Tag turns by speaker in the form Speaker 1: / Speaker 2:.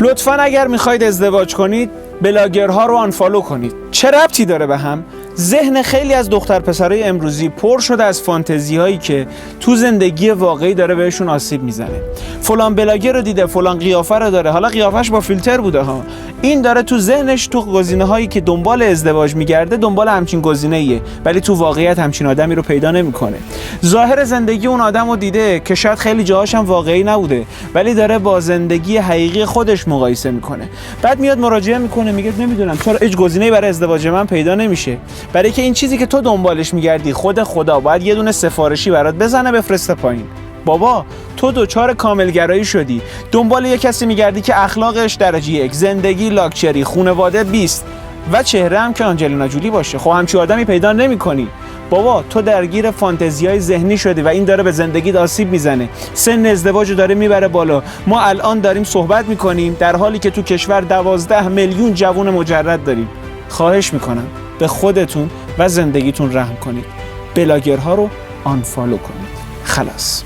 Speaker 1: لطفاً اگر میخواید ازدواج کنید بلاگرها رو آنفالو کنید. چه ربطی داره به هم؟ ذهن خیلی از دختر پسرای امروزی پر شده از فانتزی هایی که تو زندگی واقعی داره بهشون آسیب میزنه. فلان بلاگر رو دیده، فلان قیافه رو داره، حالا قیافش با فیلتر بوده ها. این داره تو ذهنش تو گزینه هایی که دنبال ازدواج میگرده دنبال همچین گزینه‌ایه، ولی تو واقعیت همچین آدمی رو پیدا نمیکنه. ظاهر زندگی اون آدم رو دیده که شاید خیلی جاهاش هم واقعی نبوده، ولی داره با زندگی حقیقی خودش مقایسه میکنه. بعد میاد مراجعه میکنه، میگه نمیدونم چرا هیچ گزینه‌ای برای ازدواج من پیدا نمیشه. برای که این چیزی که تو دنبالش میگردی خود خدا باید یه دونه سفارشی برات بزنه بفرسته پایین. بابا تو دوچار کاملگرایی شدی، دنبال یه کسی میگردی که اخلاقش درجه 1، زندگی لاکچری، خانواده 20 و چهره هم که آنجلینا جولی باشه. خب همچین آدمی پیدا نمی‌کنی. بابا تو درگیر فانتزیای ذهنی شدی و این داره به زندگیت آسیب میزنه. سن ازدواجو داره میبره بالا. ما الان داریم صحبت میکنیم در حالی که تو کشور 12 میلیون جوون مجرد داریم. خواهش میکنم به خودتون و زندگیتون رحم کنید. بلاگرها رو آنفالو کنید. خلاص.